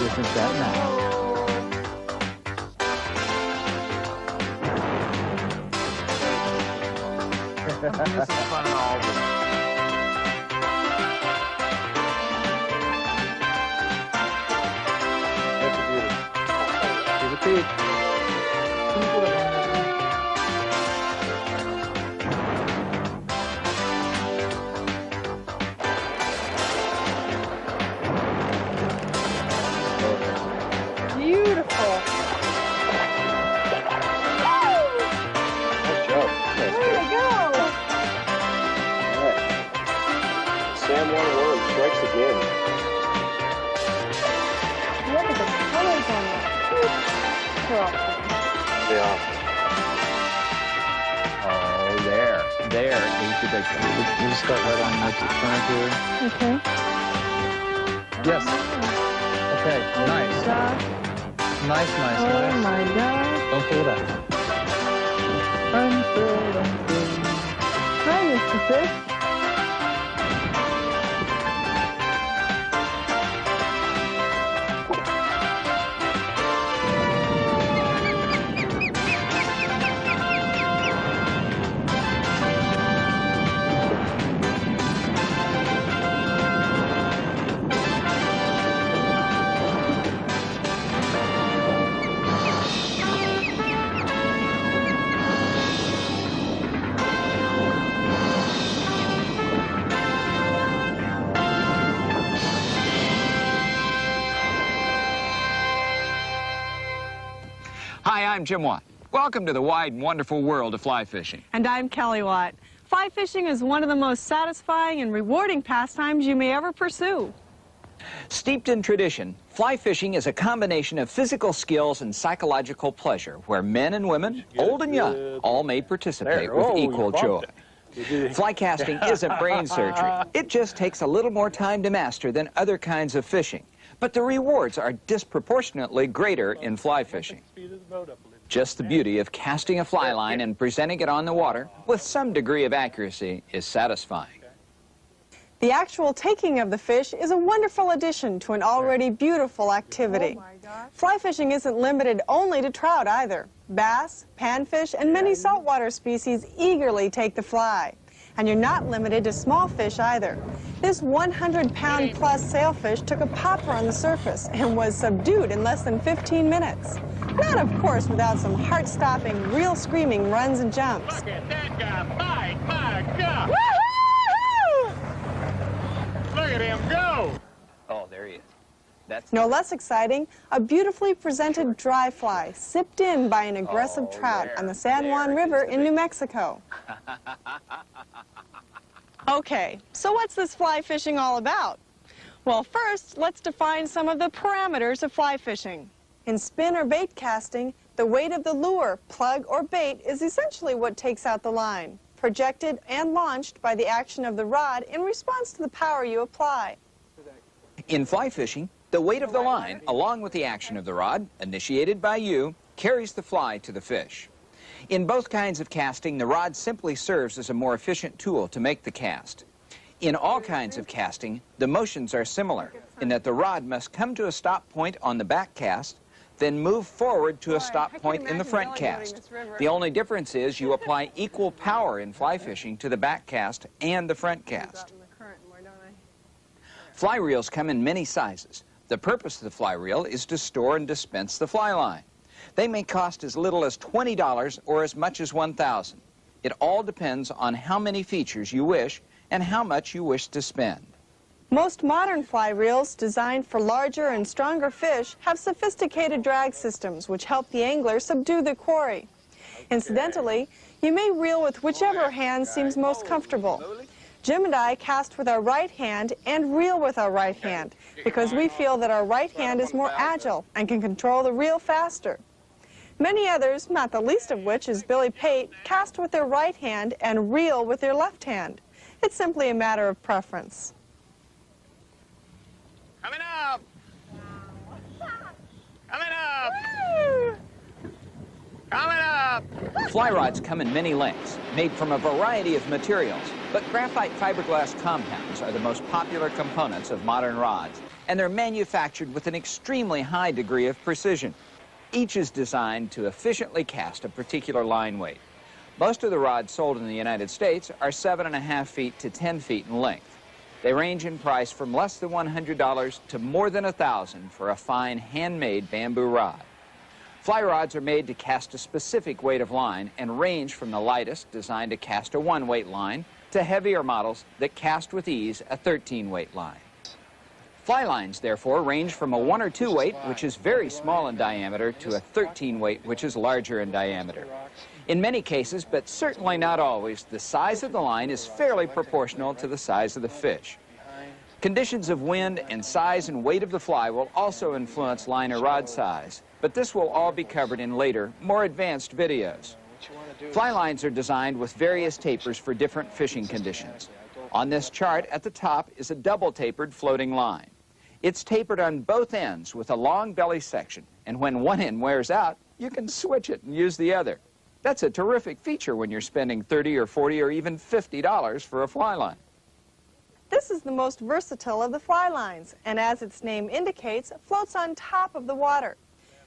Witness that now. This is fun and all, but That's a beauty. Here's a peek. Beautiful. Nice job. Nice Way to go. All right. Sam One strikes again. Look at the colors on it. Cool. They are. oh, there. We'll start right on next front here. Okay. Yes. Okay. Nice. Gosh. Nice. Oh my God. Don't pull it out. Unfilled. Hi, Mr. Fish. Hi, I'm Jim Watt. Welcome to the wide and wonderful world of fly fishing. And I'm Kelly Watt. Fly fishing is one of the most satisfying and rewarding pastimes you may ever pursue. Steeped in tradition, fly fishing is a combination of physical skills and psychological pleasure where men and women, old and young, all may participate with equal joy. Fly casting isn't brain surgery. It just takes a little more time to master than other kinds of fishing. But the rewards are disproportionately greater in fly fishing. Just the beauty of casting a fly line and presenting it on the water with some degree of accuracy is satisfying. The actual taking of the fish is a wonderful addition to an already beautiful activity. Fly fishing isn't limited only to trout either. Bass, panfish, and many saltwater species eagerly take the fly. And you're not limited to small fish either. This 100-pound-plus sailfish took a popper on the surface and was subdued in less than 15 minutes. Not, of course, without some heart-stopping, real-screaming runs and jumps. look at that guy bite. My God. Woo-hoo! Look at him go. Oh, there he is. That's No less exciting, a beautifully presented dry fly sipped in by an aggressive trout on the San Juan River in New Mexico. Okay, so what's this fly fishing all about? Well, first, let's define some of the parameters of fly fishing. In spin or bait casting, the weight of the lure, plug, or bait is essentially what takes out the line, projected and launched by the action of the rod in response to the power you apply. In fly fishing, the weight of the line, along with the action of the rod, initiated by you, carries the fly to the fish. In both kinds of casting, the rod simply serves as a more efficient tool to make the cast. In all kinds of casting, the motions are similar in that the rod must come to a stop point on the back cast, then move forward to a stop point in the front cast. The only difference is you apply equal power in fly fishing to the back cast and the front cast. Fly reels come in many sizes. The purpose of the fly reel is to store and dispense the fly line. They may cost as little as $20 or as much as $1,000. It all depends on how many features you wish and how much you wish to spend. Most modern fly reels, designed for larger and stronger fish, have sophisticated drag systems which help the angler subdue the quarry. Incidentally, you may reel with whichever hand seems most comfortable. Jim and I cast with our right hand and reel with our right hand because we feel that our right hand is more agile and can control the reel faster. Many others, not the least of which is Billy Pate, cast with their right hand and reel with their left hand. It's simply a matter of preference. Coming up. Coming up. Coming up. Fly rods come in many lengths, made from a variety of materials, but graphite fiberglass compounds are the most popular components of modern rods, and they're manufactured with an extremely high degree of precision. Each is designed to efficiently cast a particular line weight. Most of the rods sold in the United States are 7.5 feet to 10 feet in length. They range in price from less than $100 to more than $1,000 for a fine handmade bamboo rod. Fly rods are made to cast a specific weight of line and range from the lightest, designed to cast a 1-weight line, to heavier models that cast with ease a 13-weight line. Fly lines, therefore, range from a 1 or 2 weight, which is very small in diameter, to a 13-weight, which is larger in diameter. In many cases, but certainly not always, the size of the line is fairly proportional to the size of the fish. Conditions of wind and size and weight of the fly will also influence line or rod size, but this will all be covered in later, more advanced videos. Fly lines are designed with various tapers for different fishing conditions. On this chart at the top is a double-tapered floating line. It's tapered on both ends with a long belly section, and when one end wears out, you can switch it and use the other. That's a terrific feature when you're spending $30 or $40 or even $50 for a fly line. This is the most versatile of the fly lines, and as its name indicates, floats on top of the water.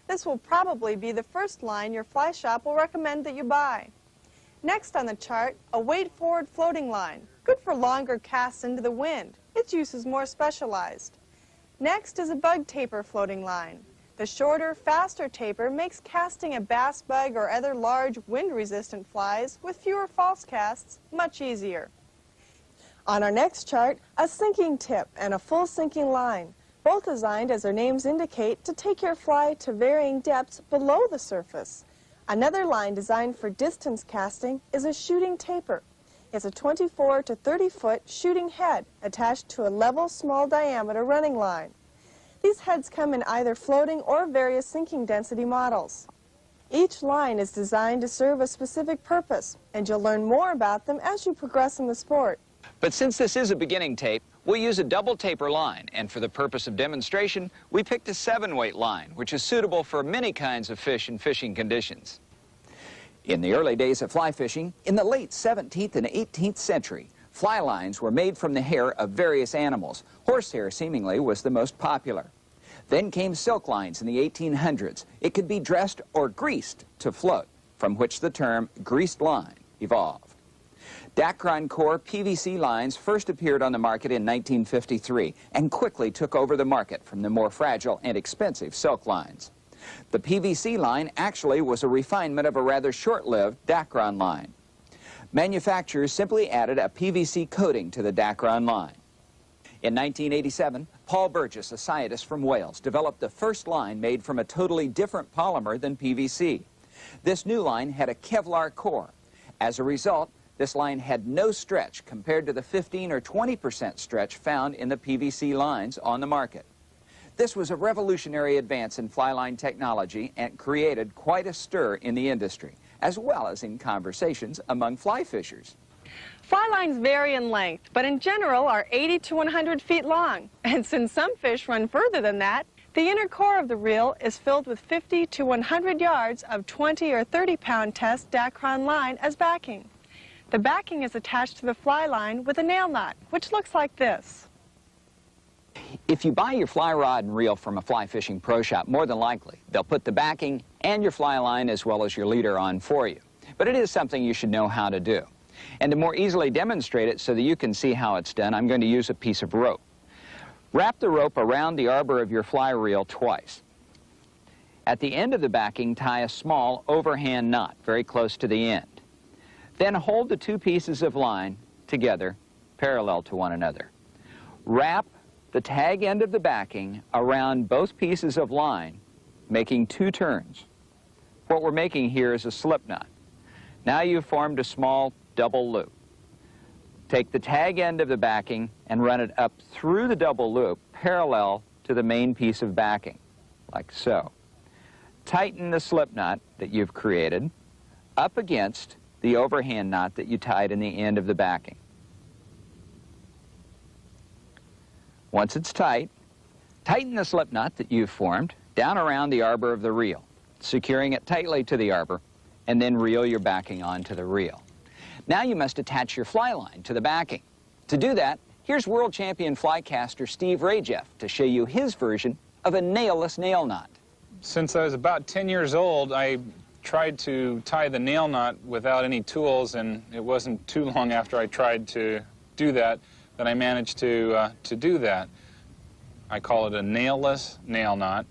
This will probably be the first line your fly shop will recommend that you buy. Next on the chart, a weight-forward floating line, good for longer casts into the wind. Its use is more specialized. Next is a bug taper floating line. The shorter, faster taper makes casting a bass bug or other large wind-resistant flies with fewer false casts much easier. On our next chart, a sinking tip and a full sinking line, both designed, as their names indicate, to take your fly to varying depths below the surface. Another line designed for distance casting is a shooting taper. It's a 24 to 30-foot shooting head attached to a level, small diameter running line. These heads come in either floating or various sinking density models. Each line is designed to serve a specific purpose, and you'll learn more about them as you progress in the sport. But since this is a beginning tape, we'll use a double taper line, and for the purpose of demonstration, we picked a 7-weight line, which is suitable for many kinds of fish and fishing conditions. In the early days of fly fishing, in the late 17th and 18th century, fly lines were made from the hair of various animals. Horsehair seemingly was the most popular. Then came silk lines in the 1800s. It could be dressed or greased to float, from which the term greased line evolved. Dacron core PVC lines first appeared on the market in 1953 and quickly took over the market from the more fragile and expensive silk lines. The PVC line actually was a refinement of a rather short-lived Dacron line. Manufacturers simply added a PVC coating to the Dacron line. In 1987, Paul Burgess, a scientist from Wales, developed the first line made from a totally different polymer than PVC. This new line had a Kevlar core. As a result, this line had no stretch compared to the 15 or 20% stretch found in the PVC lines on the market. This was a revolutionary advance in fly line technology and created quite a stir in the industry, as well as in conversations among fly fishers. Fly lines vary in length, but in general are 80 to 100 feet long. And since some fish run further than that, the inner core of the reel is filled with 50 to 100 yards of 20 or 30-pound test Dacron line as backing. The backing is attached to the fly line with a nail nut, which looks like this. If you buy your fly rod and reel from a fly fishing pro shop, more than likely they'll put the backing and your fly line as well as your leader on for you. But it is something you should know how to do. And to more easily demonstrate it so that you can see how it's done, I'm going to use a piece of rope. Wrap the rope around the arbor of your fly reel twice. At the end of the backing, tie a small overhand knot very close to the end. Then hold the two pieces of line together, parallel to one another. Wrap the tag end of the backing around both pieces of line, making 2 turns. What we're making here is a slip knot. Now you've formed a small double loop. Take the tag end of the backing and run it up through the double loop parallel to the main piece of backing, like so. Tighten the slip knot that you've created up against the overhand knot that you tied in the end of the backing. Once it's tight, tighten the slip knot that you've formed down around the arbor of the reel, securing it tightly to the arbor, and then reel your backing onto the reel. Now you must attach your fly line to the backing. To do that, Here's world champion flycaster Steve Rajeff to show you his version of a nailless nail knot. Since I was about 10 years old, I tried to tie the nail knot without any tools, and it wasn't too long after I tried to do that I managed to do that. I call it a nailless nail knot,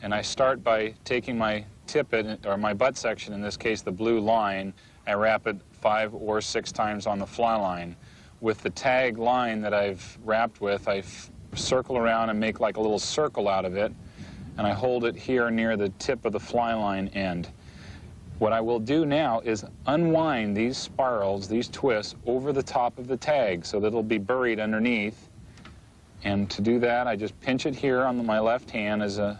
and I start by taking my tippet, or my butt section, in this case the blue line. I wrap it 5 or 6 times on the fly line. With the tag line that I've wrapped with, I circle around and make like a little circle out of it, and I hold it here near the tip of the fly line end. What I will do now is unwind these spirals, these twists, over the top of the tag so that it'll be buried underneath. And to do that, I just pinch it here on my left hand as a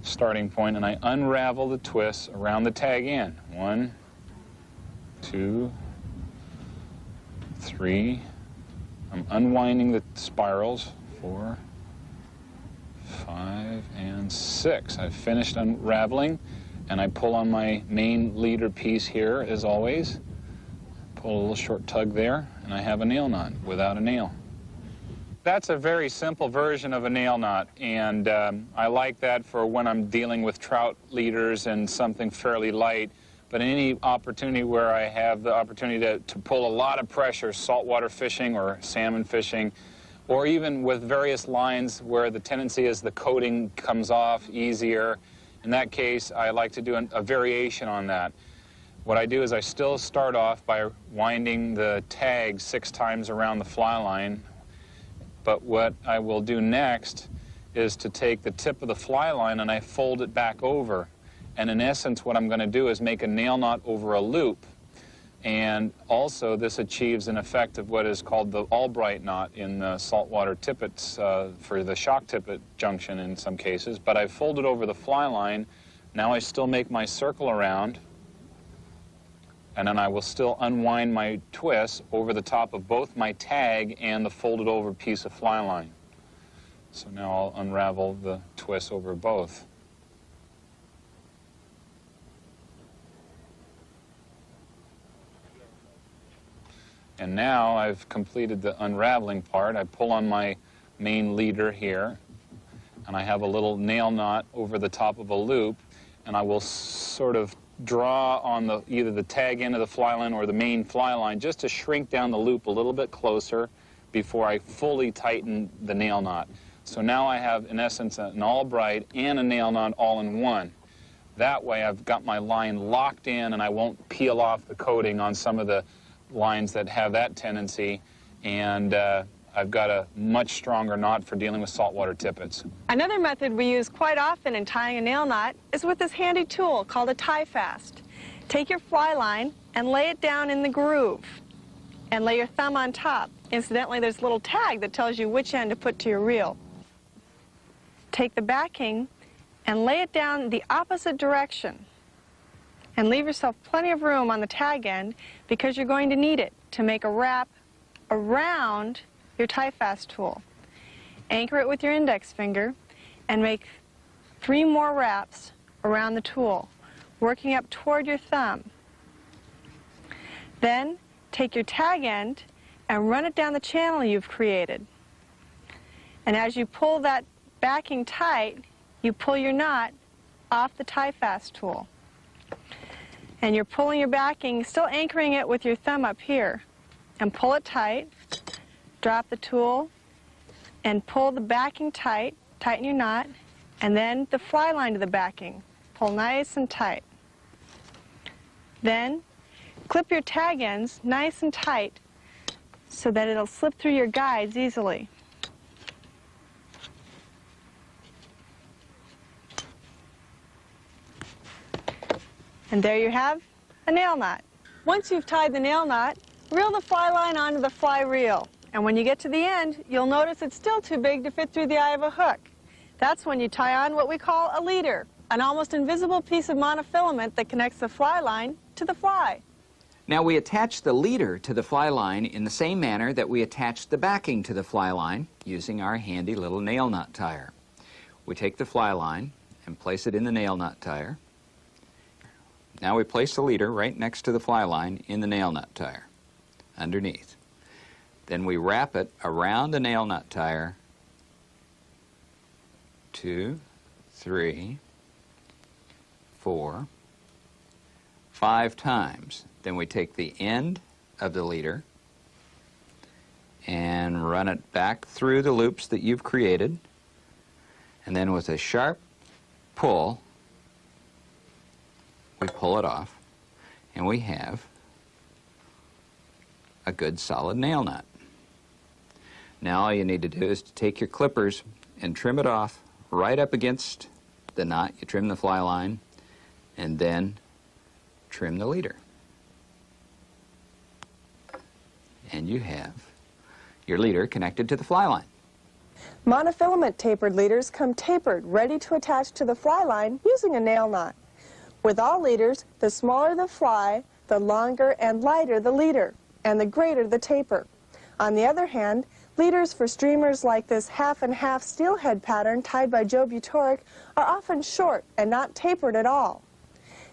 starting point, and I unravel the twists around the tag end. 1, 2, 3. I'm unwinding the spirals. 4, 5, and 6. I've finished unraveling, and I pull on my main leader piece here, as always. Pull a little short tug there, and I have a nail knot without a nail. That's a very simple version of a nail knot, and I like that for when I'm dealing with trout leaders and something fairly light. But any opportunity where I have the opportunity to pull a lot of pressure, saltwater fishing or salmon fishing, or even with various lines where the tendency is the coating comes off easier, in that case, I like to do a variation on that. What I do is I still start off by winding the tag 6 times around the fly line, but what I will do next is to take the tip of the fly line and I fold it back over. And in essence, what I'm going to do is make a nail knot over a loop. And also, this achieves an effect of what is called the Albright knot in the saltwater tippets for the shock tippet junction in some cases. But I've folded over the fly line. Now I still make my circle around, and then I will still unwind my twist over the top of both my tag and the folded over piece of fly line. So now I'll unravel the twist over both. And now I've completed the unraveling part. I pull on my main leader here, and I have a little nail knot over the top of a loop, and I will sort of draw on either the tag end of the fly line or the main fly line just to shrink down the loop a little bit closer before I fully tighten the nail knot. So now I have, in essence, an Albright and a nail knot all in one. That way I've got my line locked in, and I won't peel off the coating on some of the lines that have that tendency, and I've got a much stronger knot for dealing with saltwater tippets. Another method we use quite often in tying a nail knot is with this handy tool called a tie fast. Take your fly line and lay it down in the groove and lay your thumb on top. Incidentally, there's a little tag that tells you which end to put to your reel. Take the backing and lay it down the opposite direction. And leave yourself plenty of room on the tag end because you're going to need it to make a wrap around your tie fast tool. Anchor it with your index finger and make 3 more wraps around the tool, working up toward your thumb. Then take your tag end and run it down the channel you've created. And as you pull that backing tight, you pull your knot off the tie fast tool. And you're pulling your backing, still anchoring it with your thumb up here. And pull it tight, drop the tool, and pull the backing tight, tighten your knot, and then the fly line to the backing. Pull nice and tight. Then clip your tag ends nice and tight so that it'll slip through your guides easily. And there you have a nail knot. Once you've tied the nail knot, reel the fly line onto the fly reel. And when you get to the end, you'll notice it's still too big to fit through the eye of a hook. That's when you tie on what we call a leader, an almost invisible piece of monofilament that connects the fly line to the fly. Now we attach the leader to the fly line in the same manner that we attach the backing to the fly line using our handy little nail knot tire. We take the fly line and place it in the nail knot tire. Now we place the leader right next to the fly line in the nail nut tire, underneath. Then we wrap it around the nail nut tire 2, 3, 4, 5 times. Then we take the end of the leader and run it back through the loops that you've created. And then with a sharp pull, we pull it off, and we have a good solid nail nut. Now all you need to do is to take your clippers and trim it off right up against the knot. You trim the fly line and then trim the leader. And you have your leader connected to the fly line. Monofilament tapered leaders come tapered, ready to attach to the fly line using a nail knot. With all leaders, the smaller the fly, the longer and lighter the leader, and the greater the taper. On the other hand, leaders for streamers like this half-and-half steelhead pattern tied by Joe Butoric are often short and not tapered at all.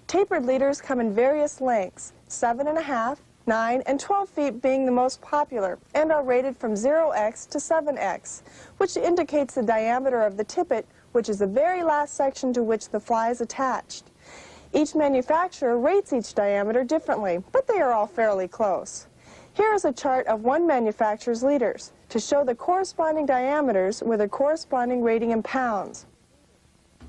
Tapered leaders come in various lengths, 7.5, 9, and 12 feet being the most popular, and are rated from 0x to 7x, which indicates the diameter of the tippet, which is the very last section to which the fly is attached. Each manufacturer rates each diameter differently, but they are all fairly close. Here is a chart of one manufacturer's leaders to show the corresponding diameters with a corresponding rating in pounds.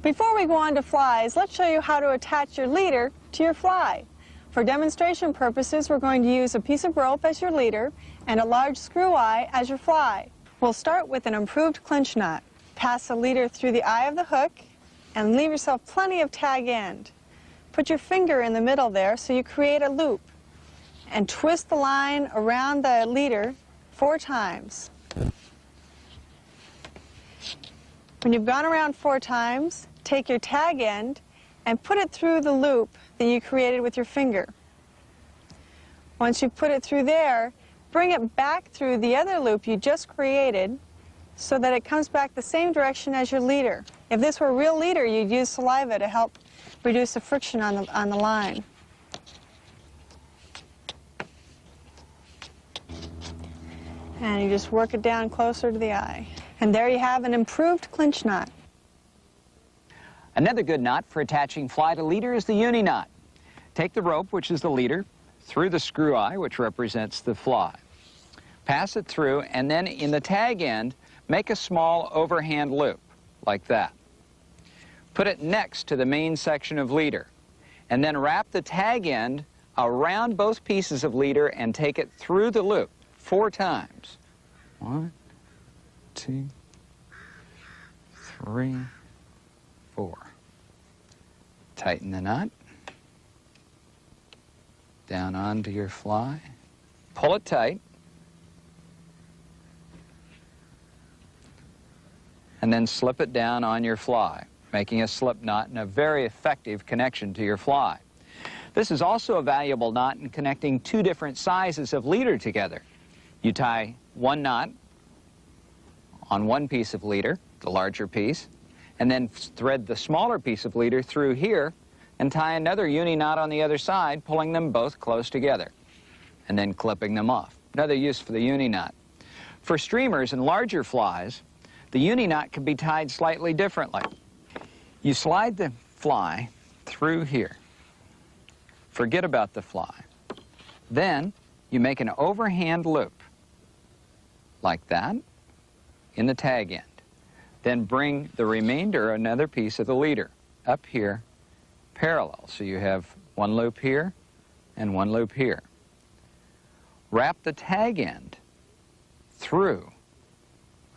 Before we go on to flies, let's show you how to attach your leader to your fly. For demonstration purposes, we're going to use a piece of rope as your leader and a large screw eye as your fly. We'll start with an improved clinch knot. Pass the leader through the eye of the hook and leave yourself plenty of tag end. Put your finger in the middle there so you create a loop and twist the line around the leader 4 times. When you've gone around 4 times, take your tag end and put it through the loop that you created with your finger. Once you put it through there, bring it back through the other loop you just created so that it comes back the same direction as your leader. If this were a real leader, you'd use saliva to help reduce the friction on the line. And you just work it down closer to the eye. And there you have an improved clinch knot. Another good knot for attaching fly to leader is the uni knot. Take the rope, which is the leader, through the screw eye, which represents the fly. Pass it through, and then in the tag end, make a small overhand loop, like that. Put it next to the main section of leader, and then wrap the tag end around both pieces of leader and take it through the loop 4 times. 1, 2, 3, 4. Tighten the knot. Down onto your fly. Pull it tight. And then slip it down on your fly, making a slip knot and a very effective connection to your fly. This is also a valuable knot in connecting 2 different sizes of leader together. You tie 1 knot on one piece of leader, the larger piece, and then thread the smaller piece of leader through here and tie another uni knot on the other side, pulling them both close together, and then clipping them off. Another use for the uni knot. For streamers and larger flies, the uni knot can be tied slightly differently. You slide the fly through here. Forget about the fly. Then you make an overhand loop, like that, in the tag end. Then bring the remainder, another piece of the leader, up here, parallel. So you have 1 loop here and 1 loop here. Wrap the tag end through,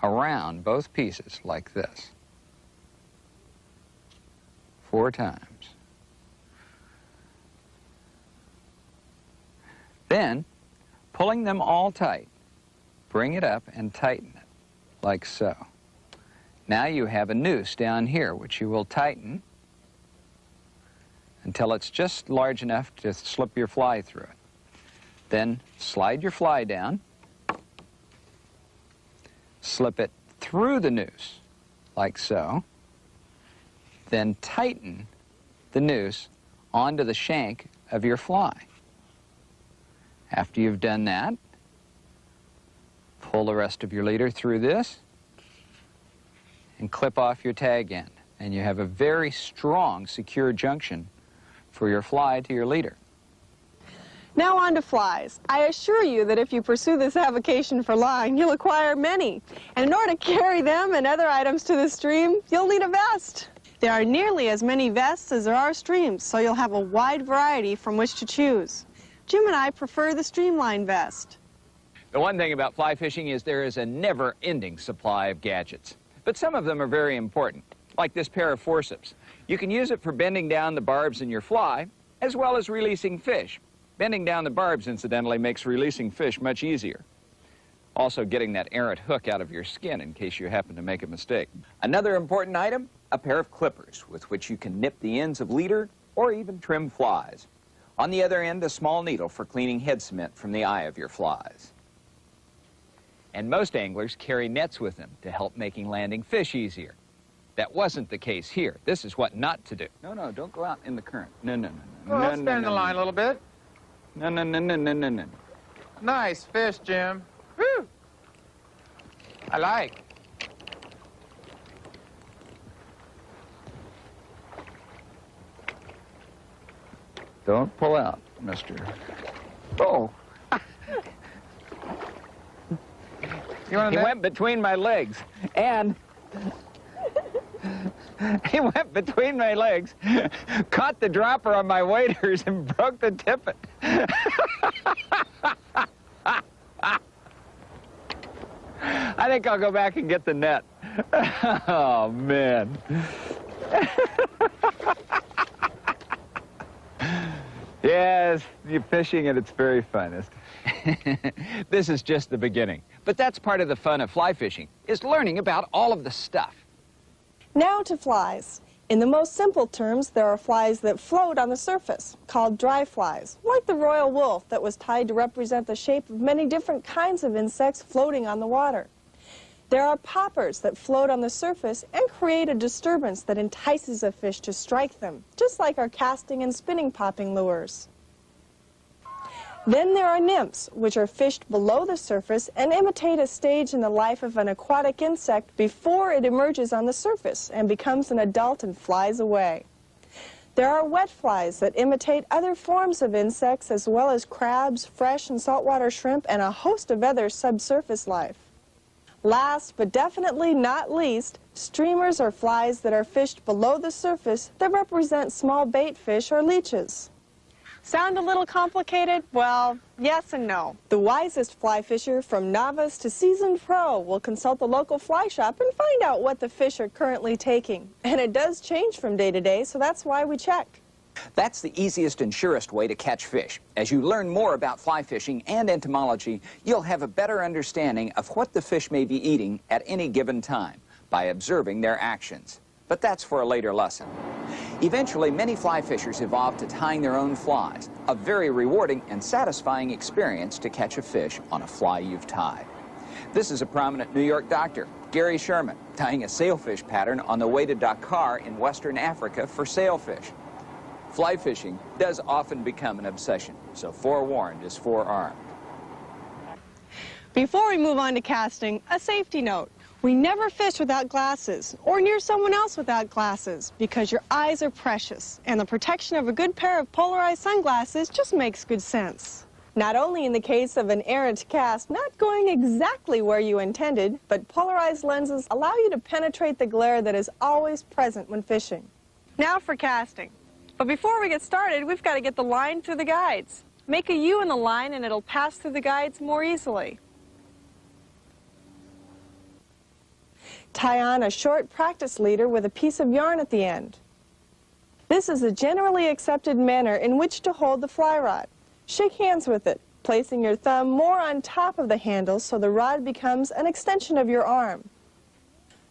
around both pieces, like this, 4 times. Then, pulling them all tight, bring it up and tighten it, like so. Now you have a noose down here, which you will tighten until it's just large enough to slip your fly through it. Then slide your fly down, slip it through the noose, like so, then tighten the noose onto the shank of your fly. After you've done that, Pull the rest of your leader through this and clip off your tag end. And you have a very strong, secure junction for your fly to your leader. Now on to flies. I assure you that if you pursue this avocation for line, you'll acquire many. And in order to carry them and other items to the stream, you'll need a vest. There are nearly as many vests as there are streams, so you'll have a wide variety from which to choose. Jim and I prefer the streamline vest. The one thing about fly fishing is there is a never-ending supply of gadgets. But some of them are very important, like this pair of forceps. You can use it for bending down the barbs in your fly, as well as releasing fish. Bending down the barbs, incidentally, makes releasing fish much easier. Also getting that errant hook out of your skin in case you happen to make a mistake. Another important item, a pair of clippers with which you can nip the ends of leader or even trim flies. On the other end, a small needle for cleaning head cement from the eye of your flies. And most anglers carry nets with them to help making landing fish easier. That wasn't the case here. This is what not to do. No, no, don't go out in the current. No, no, no, no. Well, no, let's stand in the line a little bit. No, no, no, no, no, no, no. Nice fish, Jim. Woo! I like. Don't pull out, mister. Oh. You want He to went between my legs, and he went between my legs, caught the dropper on my waders, and broke the tippet. I think I'll go back and get the net. Oh, man. Yes, you're fishing at its very finest. This is just the beginning. But that's part of the fun of fly fishing, is learning about all of the stuff. Now to flies. In the most simple terms, there are flies that float on the surface, called dry flies, like the royal wolf that was tied to represent the shape of many different kinds of insects floating on the water. There are poppers that float on the surface and create a disturbance that entices a fish to strike them, just like our casting and spinning popping lures. Then there are nymphs, which are fished below the surface and imitate a stage in the life of an aquatic insect before it emerges on the surface and becomes an adult and flies away. There are wet flies that imitate other forms of insects as well as crabs, fresh and saltwater shrimp, and a host of other subsurface life. Last, but definitely not least, streamers are flies that are fished below the surface that represent small bait fish or leeches. Sound a little complicated? Well, yes and no. The wisest fly fisher, from novice to seasoned pro, will consult the local fly shop and find out what the fish are currently taking. And it does change from day to day, so that's why we check. That's the easiest and surest way to catch fish. As you learn more about fly fishing and entomology, you'll have a better understanding of what the fish may be eating at any given time by observing their actions. But that's for a later lesson. Eventually, many fly fishers evolved to tying their own flies, a very rewarding and satisfying experience to catch a fish on a fly you've tied. This is a prominent New York doctor, Gary Sherman, tying a sailfish pattern on the way to Dakar in Western Africa for sailfish. Fly fishing does often become an obsession, so forewarned is forearmed. Before we move on to casting, a safety note. We never fish without glasses or near someone else without glasses because your eyes are precious and the protection of a good pair of polarized sunglasses just makes good sense. Not only in the case of an errant cast not going exactly where you intended, but polarized lenses allow you to penetrate the glare that is always present when fishing. Now for casting. But before we get started, we've got to get the line through the guides. Make a U in the line and it'll pass through the guides more easily. Tie on a short practice leader with a piece of yarn at the end. This is a generally accepted manner in which to hold the fly rod. Shake hands with it, placing your thumb more on top of the handle so the rod becomes an extension of your arm.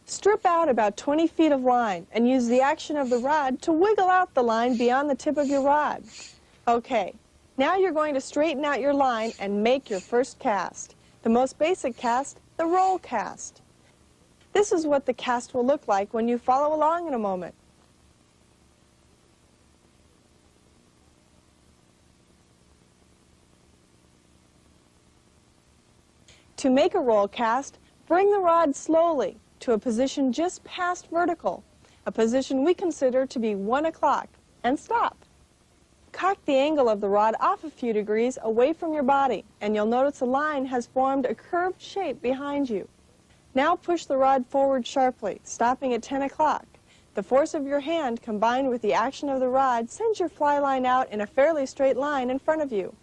Strip out about 20 feet of line and use the action of the rod to wiggle out the line beyond the tip of your rod. Okay, now you're going to straighten out your line and make your first cast. The most basic cast, the roll cast. This is what the cast will look like when you follow along in a moment. To make a roll cast, bring the rod slowly to a position just past vertical, a position we consider to be 1 o'clock, and stop. Cock the angle of the rod off a few degrees away from your body, and you'll notice the line has formed a curved shape behind you. Now push the rod forward sharply, stopping at 10 o'clock. The force of your hand combined with the action of the rod sends your fly line out in a fairly straight line in front of you.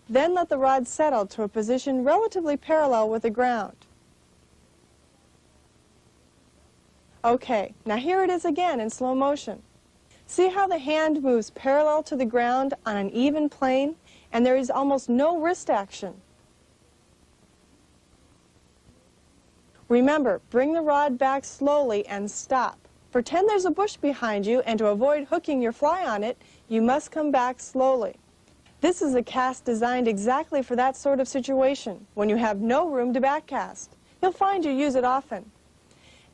Then let the rod settle to a position relatively parallel with the ground. Okay, now here it is again in slow motion. See how the hand moves parallel to the ground on an even plane, and there is almost no wrist action. Remember, bring the rod back slowly and stop. Pretend there's a bush behind you, and to avoid hooking your fly on it, you must come back slowly. This is a cast designed exactly for that sort of situation, when you have no room to backcast. You'll find you use it often.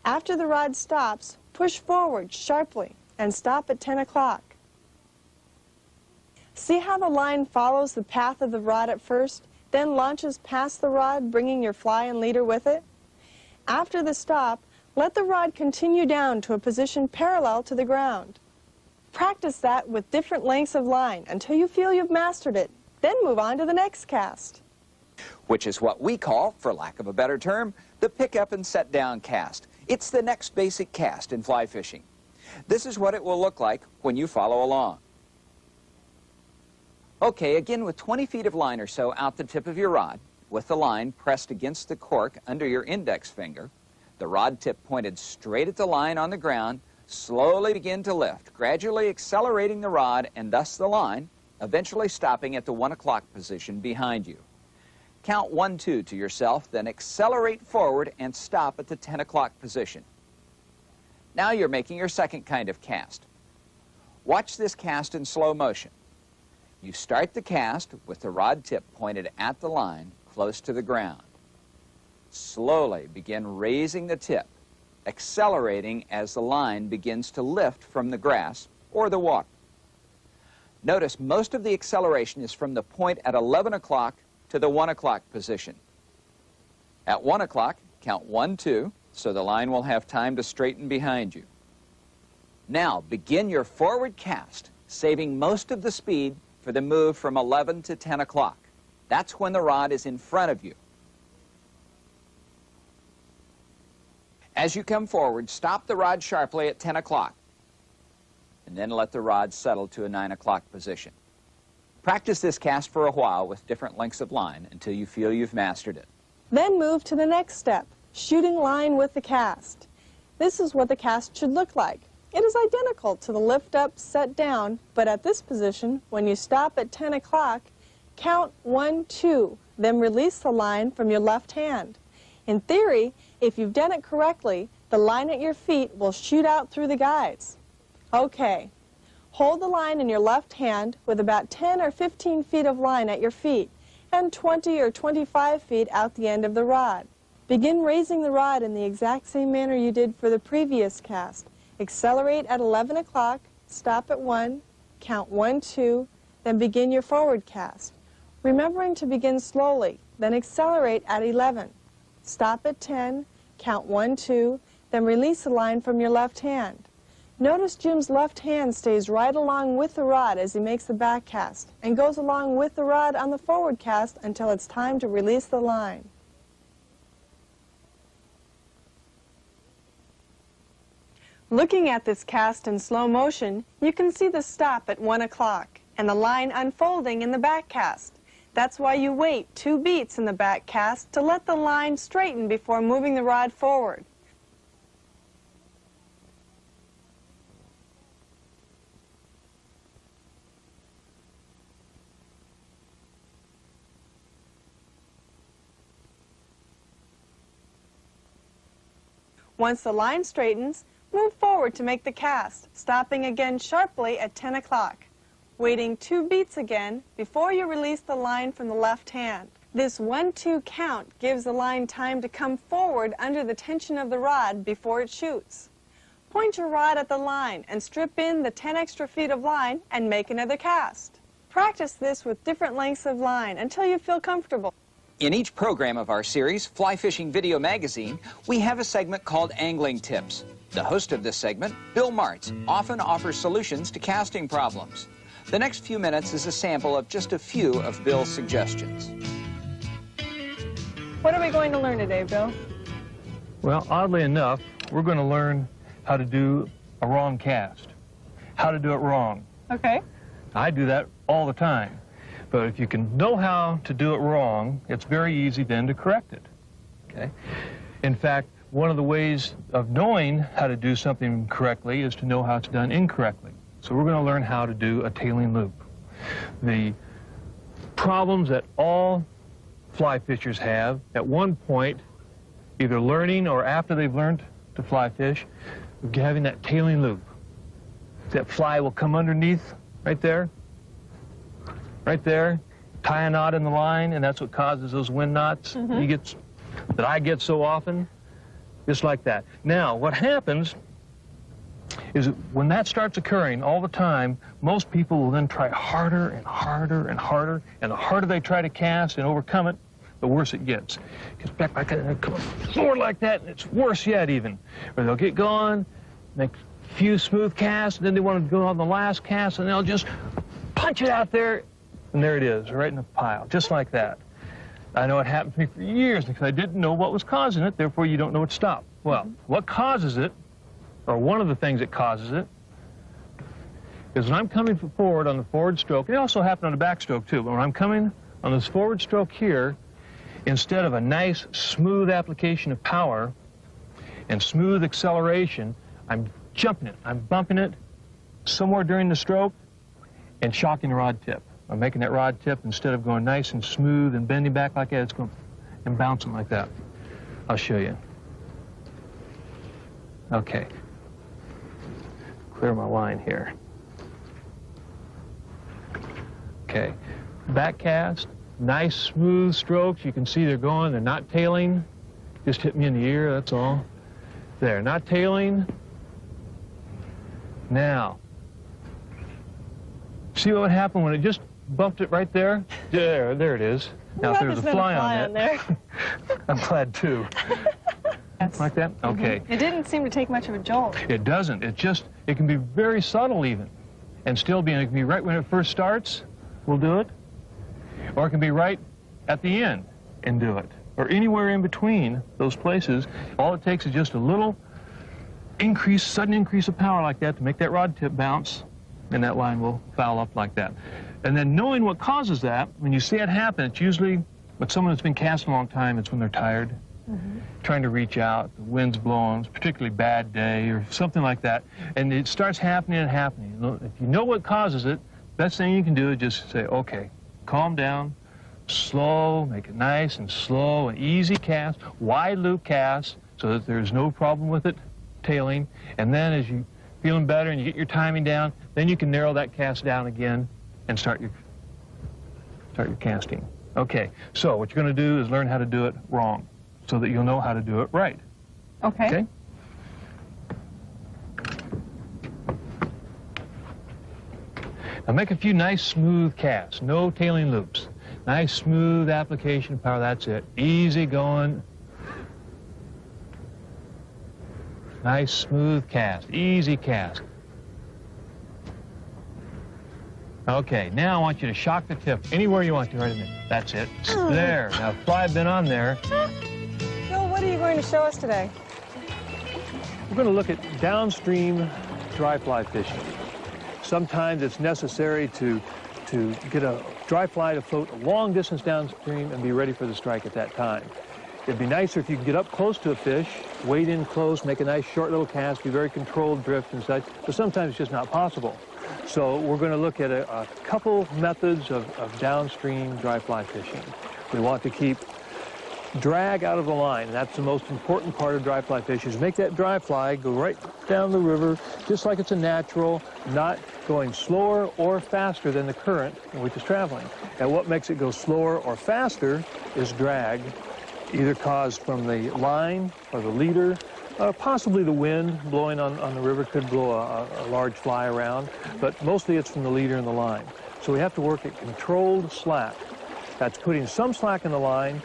After the rod stops, push forward sharply and stop at 10 o'clock. See how the line follows the path of the rod at first, then launches past the rod, bringing your fly and leader with it? After the stop, let the rod continue down to a position parallel to the ground. Practice that with different lengths of line until you feel you've mastered it. Then move on to the next cast. Which is what we call, for lack of a better term, the pick up and set down cast. It's the next basic cast in fly fishing. This is what it will look like when you follow along. Okay, again with 20 feet of line or so out the tip of your rod, with the line pressed against the cork under your index finger, the rod tip pointed straight at the line on the ground, slowly begin to lift, gradually accelerating the rod and thus the line, eventually stopping at the 1 o'clock position behind you. Count 1, 2 to yourself, then accelerate forward and stop at the 10 o'clock position. Now you're making your second kind of cast. Watch this cast in slow motion. You start the cast with the rod tip pointed at the line close to the ground. Slowly begin raising the tip, accelerating as the line begins to lift from the grass or the water. Notice most of the acceleration is from the point at 11 o'clock to the 1 o'clock position. At 1 o'clock, count 1, 2, so the line will have time to straighten behind you. Now begin your forward cast, saving most of the speed for the move from 11 to 10 o'clock. That's when the rod is in front of you. As you come forward, stop the rod sharply at 10 o'clock, and then let the rod settle to a 9 o'clock position. Practice this cast for a while with different lengths of line until you feel you've mastered it. Then move to the next step, shooting line with the cast. This is what the cast should look like. It is identical to the lift up, set down, but at this position, when you stop at 10 o'clock, count 1, 2, then release the line from your left hand. In theory, if you've done it correctly, the line at your feet will shoot out through the guides. Okay, hold the line in your left hand with about 10 or 15 feet of line at your feet and 20 or 25 feet out the end of the rod. Begin raising the rod in the exact same manner you did for the previous cast. Accelerate at 11 o'clock, stop at 1, count 1, 2, then begin your forward cast. Remembering to begin slowly, then accelerate at 11. Stop at 10, count 1, 2, then release the line from your left hand. Notice Jim's left hand stays right along with the rod as he makes the back cast and goes along with the rod on the forward cast until it's time to release the line. Looking at this cast in slow motion, you can see the stop at 1 o'clock and the line unfolding in the back cast. That's why you wait 2 beats in the back cast to let the line straighten before moving the rod forward. Once the line straightens, move forward to make the cast, stopping again sharply at 10 o'clock. Waiting 2 beats again before you release the line from the left hand. This 1-2 count gives the line time to come forward under the tension of the rod before it shoots. Point your rod at the line and strip in the 10 extra feet of line and make another cast. Practice this with different lengths of line until you feel comfortable. In each program of our series, Fly Fishing Video Magazine, we have a segment called Angling Tips. The host of this segment, Bill Martz, often offers solutions to casting problems. The next few minutes is a sample of just a few of Bill's suggestions. What are we going to learn today, Bill? Well, oddly enough, we're going to learn how to do a wrong cast, how to do it wrong. Okay. I do that all the time. But if you can know how to do it wrong, it's very easy then to correct it. Okay? In fact, one of the ways of knowing how to do something correctly is to know how it's done incorrectly. So we're going to learn how to do a tailing loop. The problems that all fly fishers have at one point, either learning or after they've learned to fly fish, having that tailing loop. That fly will come underneath right there, tie a knot in the line, and that's what causes those wind knots that I get so often, just like that. Now, what happens is that when that starts occurring all the time, most people will then try harder and harder and harder, and the harder they try to cast and overcome it, the worse it gets. It gets back like that, and come forward like that, and it's worse yet even. Or they'll get going, make a few smooth casts, and then they want to go on the last cast, and they'll just punch it out there, and there it is, right in the pile, just like that. I know it happened to me for years because I didn't know what was causing it, therefore you don't know what to stop. Well, what causes it, or one of the things that causes it, is when I'm coming forward on the forward stroke, it also happened on the back stroke too, but when I'm coming on this forward stroke here, instead of a nice, smooth application of power and smooth acceleration, I'm jumping it, I'm bumping it somewhere during the stroke and shocking the rod tip. I'm making that rod tip, instead of going nice and smooth and bending back like that, it's going and bouncing like that. I'll show you. Okay. Clear my line here. Okay. Back cast, nice smooth strokes. You can see they're going, they're not tailing. Just hit me in the ear, that's all. There, not tailing. Now, see what would happen when it just bumped it right there? There it is. Now, if there's a fly on there, I'm glad too. Yes. Like that? Okay. It didn't seem to take much of a jolt. It doesn't. It can be very subtle even, and still be, it can be right when it first starts, we'll do it, or it can be right at the end and do it, or anywhere in between those places. All it takes is just a little increase, sudden increase of power like that to make that rod tip bounce, and that line will foul up like that. And then knowing what causes that, when you see it happen, it's usually with someone that's been casting a long time, it's when they're tired, trying to reach out, the wind's blowing, it's a particularly bad day or something like that, and it starts happening and happening. If you know what causes it, best thing you can do is just say, okay, calm down, slow, make it nice and slow and easy cast, wide loop cast, so that there's no problem with it tailing, and then as you feeling better and you get your timing down, then you can narrow that cast down again and start your casting. Okay, so what you're going to do is learn how to do it wrong so that you'll know how to do it right. Okay. Okay? Now make a few nice smooth casts, no tailing loops. Nice smooth application of power, that's it. Easy going. Nice smooth cast, easy cast. Okay, now I want you to shock the tip anywhere you want to, right in there. That's it. There. Now, fly been on there. Bill, what are you going to show us today? We're going to look at downstream dry fly fishing. Sometimes it's necessary to get a dry fly to float a long distance downstream and be ready for the strike at that time. It'd be nicer if you could get up close to a fish, wade in close, make a nice short little cast, be very controlled drift and such, but sometimes it's just not possible. So we're going to look at a couple methods of downstream dry fly fishing. We want to keep drag out of the line, and that's the most important part of dry fly fishing, is make that dry fly go right down the river, just like it's a natural, not going slower or faster than the current in which it's traveling. And what makes it go slower or faster is drag, either caused from the line or the leader, possibly the wind blowing on the river could blow a large fly around, but mostly it's from the leader and the line. So we have to work at controlled slack. That's putting some slack in the line,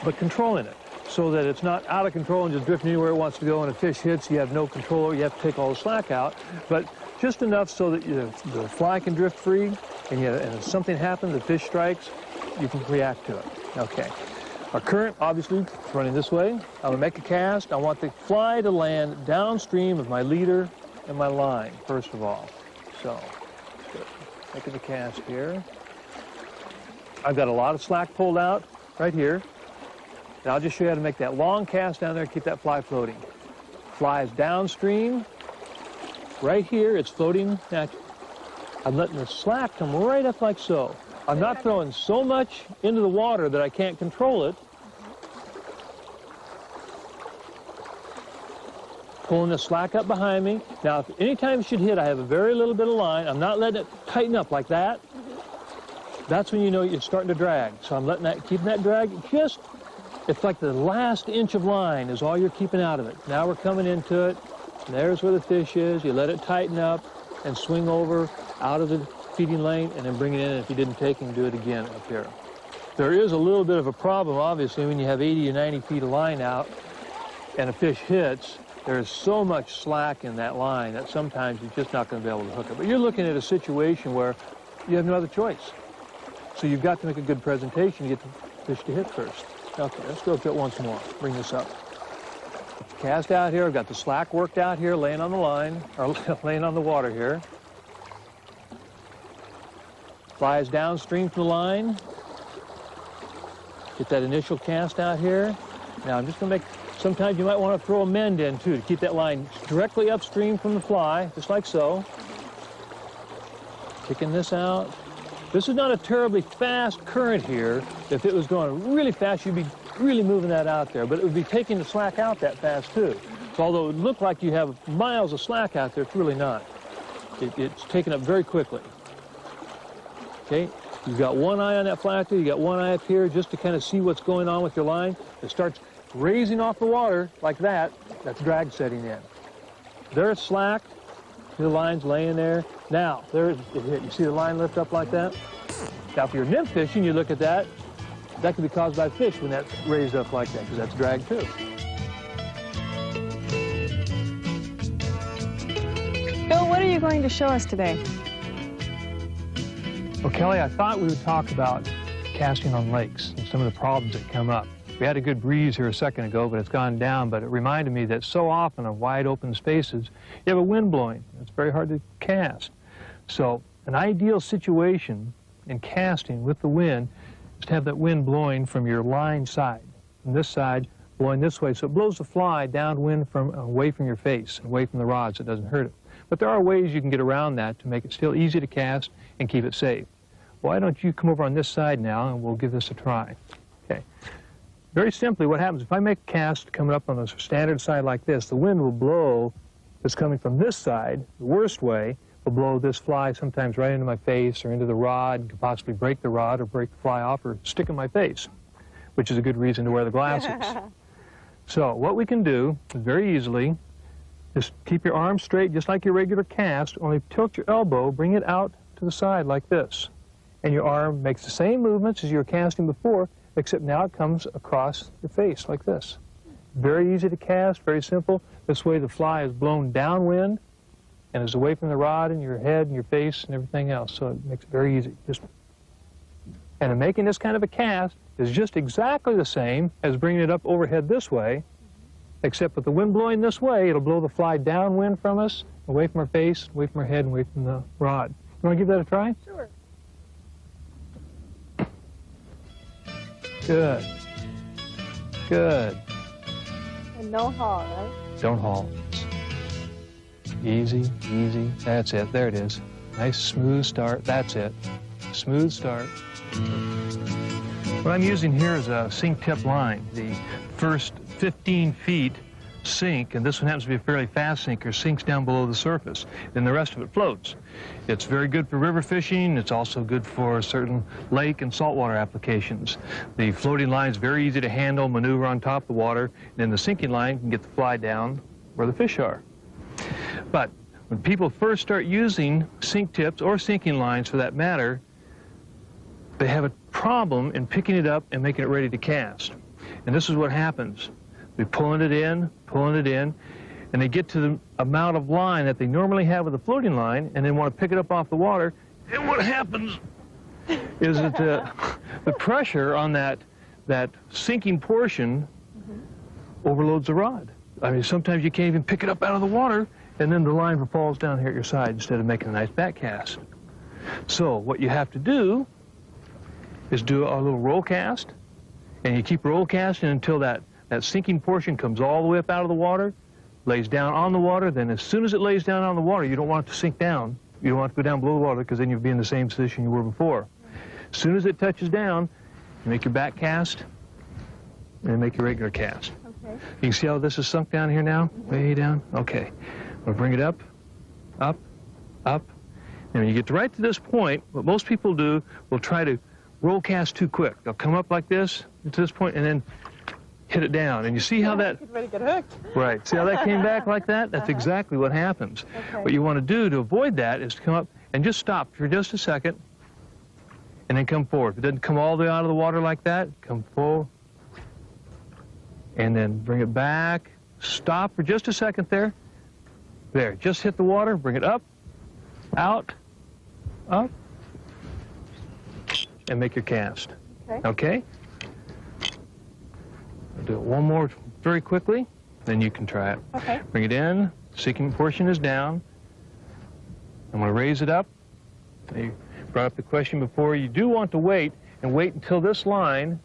but controlling it so that it's not out of control and just drifting anywhere it wants to go, and a fish hits, you have no control, or you have to take all the slack out, but just enough so that the fly can drift free, and if something happens, the fish strikes, you can react to it. Okay. Our current, obviously, running this way. I'm going to make a cast. I want the fly to land downstream of my leader and my line, first of all. So, making the cast here. I've got a lot of slack pulled out right here. Now I'll just show you how to make that long cast down there and keep that fly floating. Fly is downstream. Right here, it's floating. I'm letting the slack come right up like so. I'm not throwing so much into the water that I can't control it. Pulling the slack up behind me. Now, if anytime it should hit, I have a very little bit of line. I'm not letting it tighten up like that. That's when you know you're starting to drag. So I'm keeping that drag just, it's like the last inch of line is all you're keeping out of it. Now we're coming into it. There's where the fish is. You let it tighten up and swing over out of the feeding lane and then bring it in. And if you didn't take him, do it again up here. There is a little bit of a problem, obviously, when you have 80 or 90 feet of line out and a fish hits. There's so much slack in that line that sometimes you're just not going to be able to hook it. But you're looking at a situation where you have no other choice. So you've got to make a good presentation to get the fish to hit first. Okay, let's go through it once more. Bring this up. Cast out here. I've got the slack worked out here, laying on the line, or laying on the water here. Flies downstream from the line. Get that initial cast out here. Now I'm just going to make, sometimes you might want to throw a mend in too to keep that line directly upstream from the fly, just like so. Kicking this out. This is not a terribly fast current here. If it was going really fast, you'd be really moving that out there, but it would be taking the slack out that fast too. So although it would look like you have miles of slack out there, it's really not. It's taken up very quickly. Okay, you've got one eye on that fly out there, you got one eye up here just to kind of see what's going on with your line. It starts raising off the water like that, that's drag setting in. There's slack, the line's laying there. Now, there's it hit. You see the line lift up like that? Now, if you're nymph fishing, you look at that, that could be caused by fish when that's raised up like that, because that's drag too. Bill, what are you going to show us today? Well, Kelly, I thought we would talk about casting on lakes and some of the problems that come up. We had a good breeze here a second ago, but it's gone down, but it reminded me that so often on wide open spaces, you have a wind blowing. It's very hard to cast. So an ideal situation in casting with the wind is to have that wind blowing from your line side, from this side blowing this way, so it blows the fly downwind away from your face, away from the rod so it doesn't hurt it. But there are ways you can get around that to make it still easy to cast and keep it safe. Why don't you come over on this side now and we'll give this a try. Okay. Very simply, what happens if I make a cast coming up on the standard side like this, the wind will blow that's coming from this side, the worst way, will blow this fly sometimes right into my face or into the rod, and could possibly break the rod or break the fly off or stick in my face, which is a good reason to wear the glasses. So what we can do is very easily, just keep your arm straight just like your regular cast, only tilt your elbow, bring it out to the side like this. And your arm makes the same movements as you were casting before, except now it comes across your face like this. Very easy to cast, very simple. This way the fly is blown downwind and is away from the rod and your head and your face and everything else. So it makes it very easy. And in making this kind of a cast is just exactly the same as bringing it up overhead this way, except with the wind blowing this way, it'll blow the fly downwind from us, away from our face, away from our head, and away from the rod. You want to give that a try? Sure. Good. Good. And no haul, right? Don't haul. Easy, easy. That's it. There it is. Nice smooth start. That's it. Smooth start. What I'm using here is a sink tip line. The first 15 feet sink, and this one happens to be a fairly fast sinker, sinks down below the surface. Then the rest of it floats. It's very good for river fishing. It's also good for certain lake and saltwater applications. The floating line is very easy to handle, maneuver on top of the water, and then the sinking line can get the fly down where the fish are. But when people first start using sink tips or sinking lines for that matter, they have a problem in picking it up and making it ready to cast. And this is what happens. They're pulling it in, and they get to the amount of line that they normally have with a floating line, and then want to pick it up off the water. And what happens is that the pressure on that sinking portion overloads the rod. I mean, sometimes you can't even pick it up out of the water, and then the line falls down here at your side instead of making a nice back cast. So what you have to do is do a little roll cast, and you keep roll casting until that sinking portion comes all the way up out of the water, lays down on the water. Then as soon as it lays down on the water, you don't want it to sink down. You don't want it to go down below the water, because then you'll be in the same position you were before. As soon as it touches down, you make your back cast and make your regular cast. Okay. You can see how this is sunk down here now? Way down? Okay. We'll bring it up, up, up. And when you get right to this point, what most people do will try to roll cast too quick. They'll come up like this to this point and then hit it down. And you see how that... Get ready to get hooked. Right. See how that came back like that? That's exactly what happens. Okay. What you want to do to avoid that is to come up and just stop for just a second and then come forward. If it doesn't come all the way out of the water like that, come forward and then bring it back. Stop for just a second there. There. Just hit the water. Bring it up, out, up, and make your cast. Okay. Okay? I'll do it one more very quickly, then you can try it. Okay. Bring it in, sinking portion is down. I'm going to raise it up. You brought up the question before. You do want to wait until this line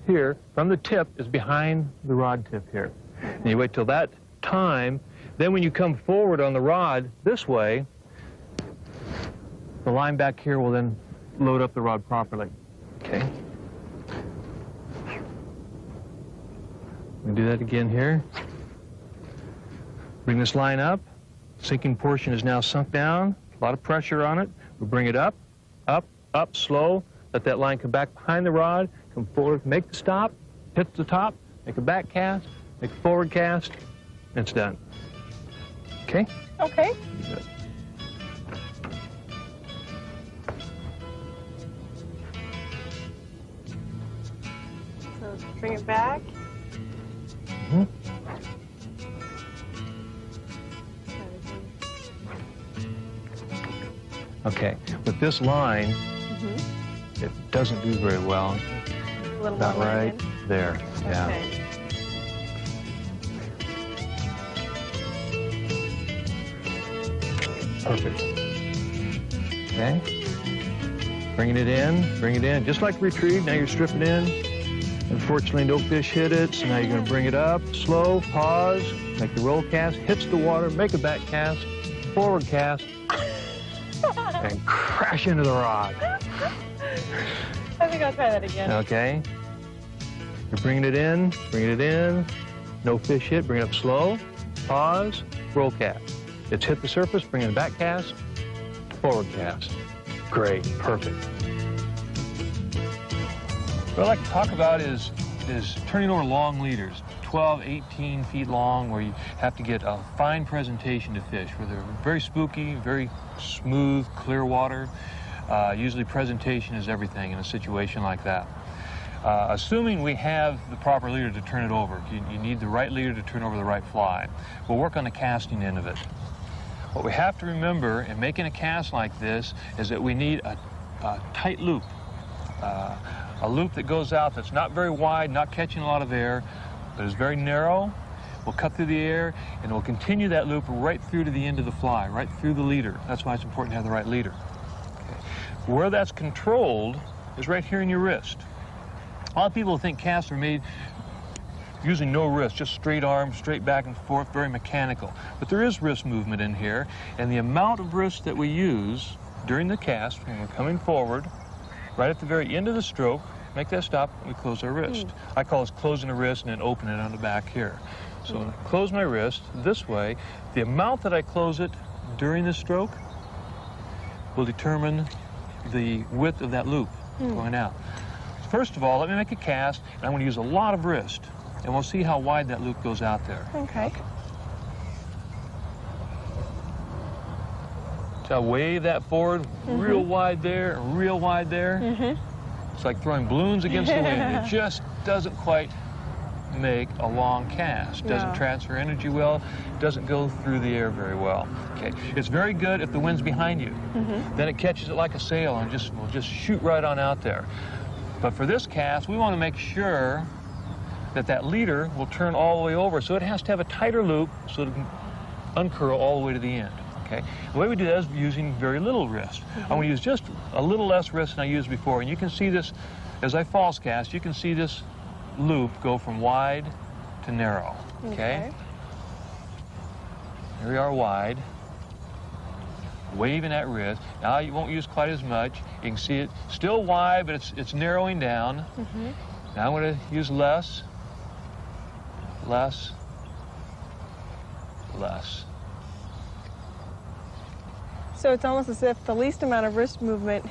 here from the tip is behind the rod tip here. And you wait till that time. Then when you come forward on the rod this way, the line back here will then load up the rod properly. Okay. We do that again here. Bring this line up. Sinking portion is now sunk down. A lot of pressure on it. We bring it up, up, up, slow. Let that line come back behind the rod. Come forward, make the stop, hit the top, make a back cast, make a forward cast, and it's done. Okay? Okay. Good. So bring it back. Mm-hmm. Okay, with this line, it doesn't do very well. A little About more line right in. there. Yeah. Okay. Perfect. Okay. Bringing it in, just like retrieve. Now you're stripping in. Unfortunately, no fish hit it, so now you're going to bring it up, slow, pause, make the roll cast, hits the water, make a back cast, forward cast, and crash into the rod. I think I'll try that again. Okay. You're bringing it in, no fish hit, bring it up slow, pause, roll cast. It's hit the surface, bring in a back cast, forward cast. Great, perfect. What I'd like to talk about is turning over long leaders, 12, 18 feet long, where you have to get a fine presentation to fish, where they're very spooky, very smooth, clear water. Usually presentation is everything in a situation like that. Assuming we have the proper leader to turn it over, you need the right leader to turn over the right fly. We'll work on the casting end of it. What we have to remember in making a cast like this is that we need a tight loop. A loop that goes out that's not very wide, not catching a lot of air, but is very narrow. We'll cut through the air, and we'll continue that loop right through to the end of the fly, right through the leader. That's why it's important to have the right leader. Okay. Where that's controlled is right here in your wrist. A lot of people think casts are made using no wrist, just straight arms, straight back and forth, very mechanical. But there is wrist movement in here, and the amount of wrist that we use during the cast, when we're coming forward, right at the very end of the stroke, make that stop, and we close our wrist. I call this closing the wrist and then open it on the back here. So when I close my wrist this way, the amount that I close it during the stroke will determine the width of that loop going out. First of all, let me make a cast, and I'm going to use a lot of wrist, and we'll see how wide that loop goes out there. Okay. So I'll wave that forward, real wide there, real wide there. It's like throwing balloons against the wind. It just doesn't quite make a long cast. Doesn't transfer energy well, doesn't go through the air very well. Okay, it's very good if the wind's behind you. Then it catches it like a sail and will just shoot right on out there. But for this cast, we want to make sure that that leader will turn all the way over, so it has to have a tighter loop so it can uncurl all the way to the end. Okay, the way we do that is using very little wrist. I'm going to use just a little less wrist than I used before, and you can see this as I false cast. You can see this loop go from wide to narrow. Okay. Here we are wide, waving that wrist. Now you won't use quite as much. You can see it still wide, but it's narrowing down. Now I'm going to use less, less, less. So it's almost as if the least amount of wrist movement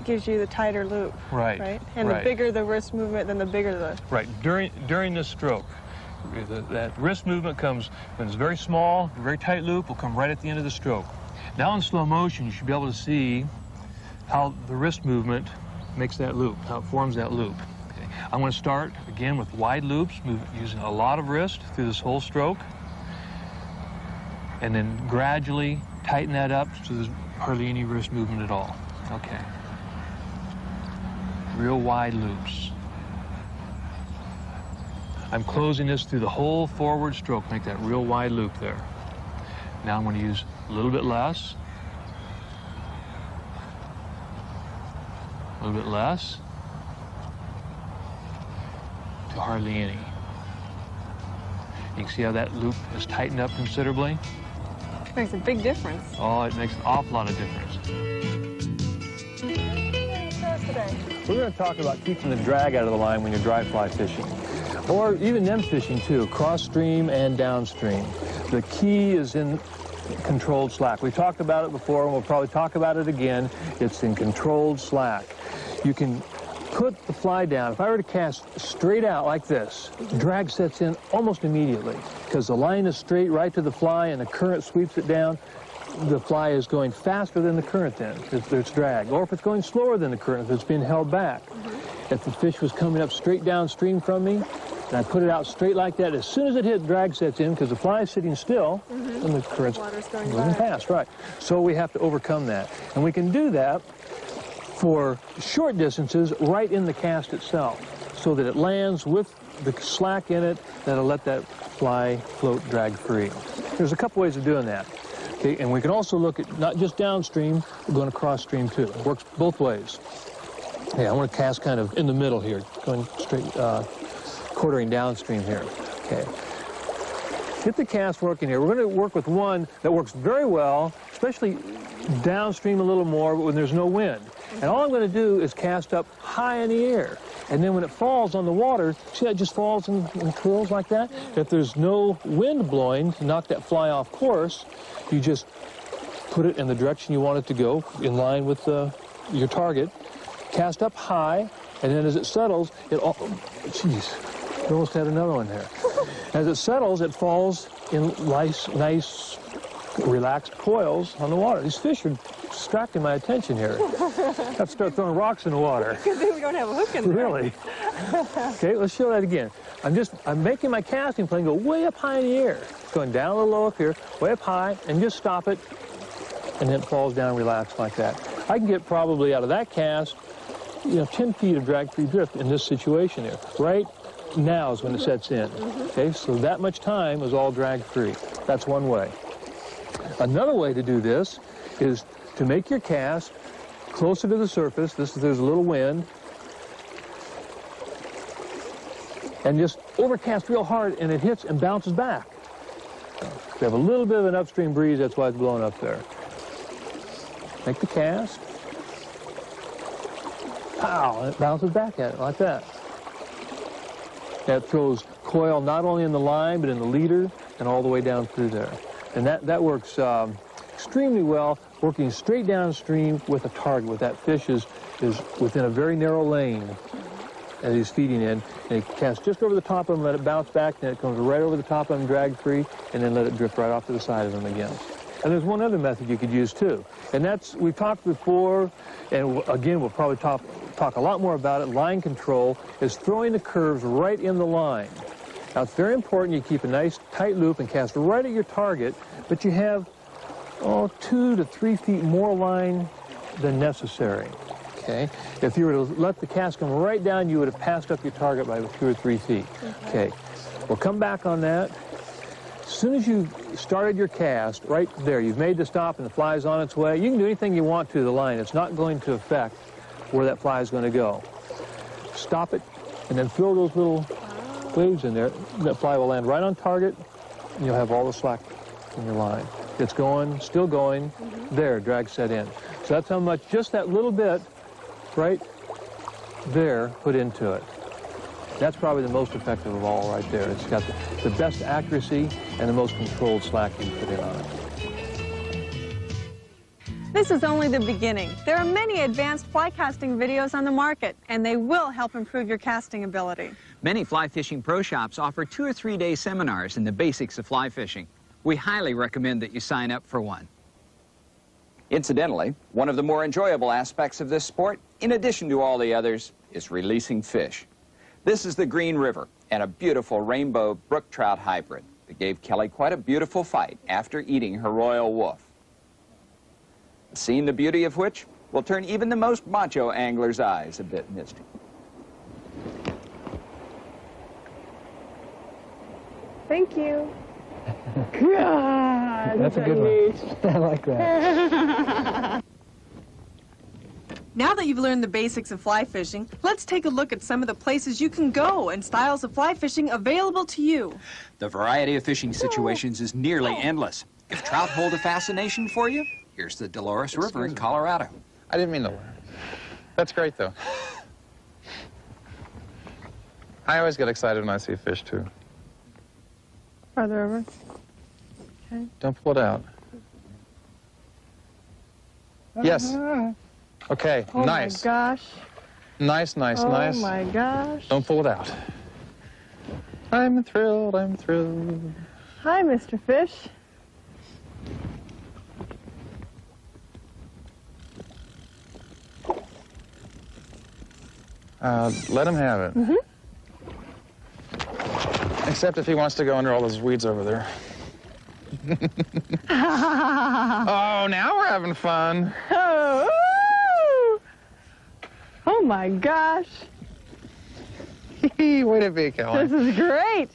gives you the tighter loop. Right. And the bigger the wrist movement, then the bigger the... Right. During this stroke, that wrist movement comes, when it's very small, very tight loop, will come right at the end of the stroke. Now in slow motion, you should be able to see how the wrist movement makes that loop, how it forms that loop. Okay. I'm going to start, again, with wide loops, using a lot of wrist through this whole stroke, and then gradually tighten that up so there's hardly any wrist movement at all. Okay. Real wide loops. I'm closing this through the whole forward stroke, make that real wide loop there. Now I'm going to use a little bit less, a little bit less, to hardly any. You can see how that loop has tightened up considerably. Makes a big difference. Oh, it makes an awful lot of difference. We're going to talk about keeping the drag out of the line when you're dry fly fishing, or even nem fishing too, cross stream and downstream. The key is in controlled slack. We talked about it before, and we'll probably talk about it again. It's in controlled slack. You can put the fly down. If I were to cast straight out like this, drag sets in almost immediately because the line is straight right to the fly and the current sweeps it down. The fly is going faster than the current then, if there's drag. Or if it's going slower than the current, if it's being held back. If the fish was coming up straight downstream from me, and I put it out straight like that, as soon as it hit, drag sets in because the fly is sitting still and the current's moving fast, right. So we have to overcome that. And we can do that for short distances right in the cast itself so that it lands with the slack in it that'll let that fly float drag free. There's a couple ways of doing that. Okay, and we can also look at not just downstream, we're going to cross stream too. It works both ways. Yeah, I want to cast kind of in the middle here, going straight, quartering downstream here. Okay. Get the cast working here. We're going to work with one that works very well, especially downstream a little more, but when there's no wind. And all I'm going to do is cast up high in the air. And then when it falls on the water, see how it just falls and curls like that? If there's no wind blowing to knock that fly off course, you just put it in the direction you want it to go, in line with your target, cast up high, and then as it settles, we almost had another one there. As it settles, it falls in nice, relaxed coils on the water. These fish are distracting my attention here. I have to start throwing rocks in the water. Good thing we don't have a hook in there. Really? Okay, let's show that again. I'm making my casting plane go way up high in the air. Going down a little low up here, way up high, and just stop it, and then it falls down relaxed like that. I can get probably out of that cast, 10 feet of drag-free drift in this situation here. Right now is when it sets in. Okay, so that much time is all drag-free. That's one way. Another way to do this is to make your cast closer to the surface. There's a little wind. And just overcast real hard, and it hits and bounces back. We have a little bit of an upstream breeze, that's why it's blowing up there. Make the cast. Pow, and it bounces back at it like that. That throws coil not only in the line, but in the leader and all the way down through there. And that works extremely well, working straight downstream with a target, with that fish is within a very narrow lane as he's feeding in. And he casts just over the top of him, let it bounce back, then it comes right over the top of him, drag-free, and then let it drift right off to the side of him again. And there's one other method you could use too, and we've talked before, and again we'll probably talk talk a lot more about it, line control, is throwing the curves right in the line. Now, it's very important you keep a nice tight loop and cast right at your target, but you have, 2 to 3 feet more line than necessary, okay? If you were to let the cast come right down, you would have passed up your target by 2 or 3 feet. Okay, we'll come back on that. As soon as you started your cast, right there, you've made the stop and the fly is on its way, you can do anything you want to the line. It's not going to affect where that fly is going to go. Stop it, and then throw those little waves in there. That fly will land right on target, and you'll have all the slack in your line. It's going, still going. There, drag set in. So that's how much, just that little bit right there, put into it. That's probably the most effective of all right there. It's got the best accuracy and the most controlled slack you can put in on it. This is only the beginning. There are many advanced fly casting videos on the market, and they will help improve your casting ability. Many fly fishing pro shops offer 2 or 3 day seminars in the basics of fly fishing. We highly recommend that you sign up for one. Incidentally, one of the more enjoyable aspects of this sport, in addition to all the others, is releasing fish. This is the Green River and a beautiful rainbow brook trout hybrid that gave Kelly quite a beautiful fight after eating her royal wolf. Seeing the beauty of which will turn even the most macho angler's eyes a bit misty. Thank you. God, that's a good one. I like that. Now that you've learned the basics of fly fishing, let's take a look at some of the places you can go and styles of fly fishing available to you. The variety of fishing situations is nearly endless. If trout hold a fascination for you, here's the Dolores River in Colorado. I didn't mean to. That's great, though. I always get excited when I see fish, too. Farther over. Okay. Don't pull it out. Yes. Okay, nice. Oh, my gosh. Nice, nice, nice. Oh, my gosh. Don't pull it out. I'm thrilled, I'm thrilled. Hi, Mr. Fish. Let him have it. Mm-hmm. Except if he wants to go under all those weeds over there. Oh, now we're having fun. Oh, oh my gosh. Way to be, Kelly. This is great.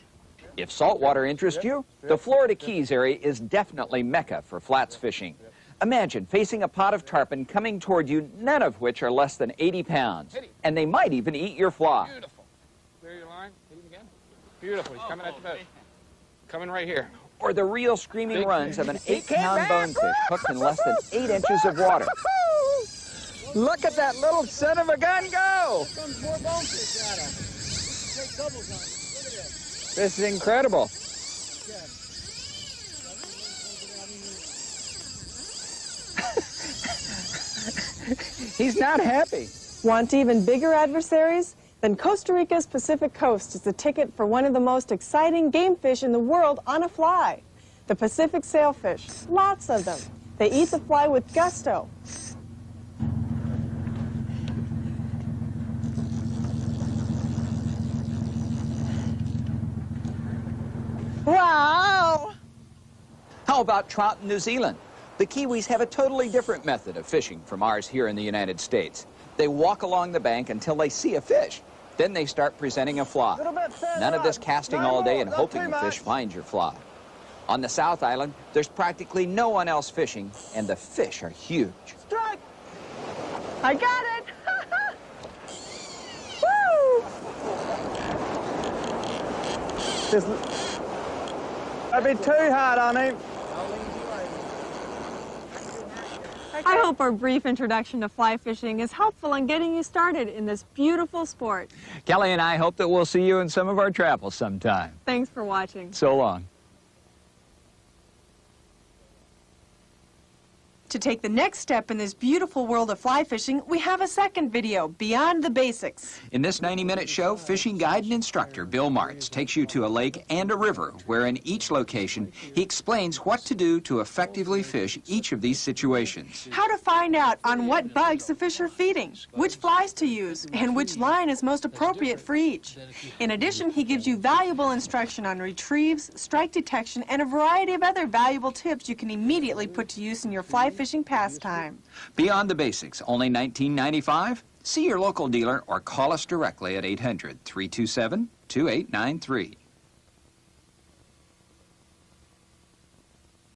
If saltwater interests you, the Florida Keys area is definitely Mecca for flats fishing. Imagine facing a pot of tarpon coming toward you, none of which are less than 80 pounds. And they might even eat your fly. Beautiful. Clear your line. Hit him again. Beautiful. He's coming at the boat. Coming right here. Or the real screaming runs of an 8-pound bonefish hooked in less than 8 inches of water. Look at that little son of a gun go! Comes more bonefish at him. Take doubles on him. Look at this. This is incredible. He's not happy. Want even bigger adversaries? Then Costa Rica's Pacific Coast is the ticket for one of the most exciting game fish in the world on a fly. The Pacific sailfish. Lots of them. They eat the fly with gusto. Wow! How about trout in New Zealand? The Kiwis have a totally different method of fishing from ours here in the United States. They walk along the bank until they see a fish. Then they start presenting a fly. None of this casting all day and hoping the fish finds your fly. On the South Island, there's practically no one else fishing, and the fish are huge. Strike! I got it! Woo! That'd be too hard on him. I hope our brief introduction to fly fishing is helpful in getting you started in this beautiful sport. Kelly and I hope that we'll see you in some of our travels sometime. Thanks for watching. So long. To take the next step in this beautiful world of fly fishing, we have a second video, Beyond the Basics. In this 90-minute show, fishing guide and instructor Bill Martz takes you to a lake and a river, where in each location he explains what to do to effectively fish each of these situations. How to find out on what bugs the fish are feeding, which flies to use, and which line is most appropriate for each. In addition, he gives you valuable instruction on retrieves, strike detection, and a variety of other valuable tips you can immediately put to use in your fly fishing pastime. Beyond the Basics, only $19.95? See your local dealer or call us directly at 800-327-2893.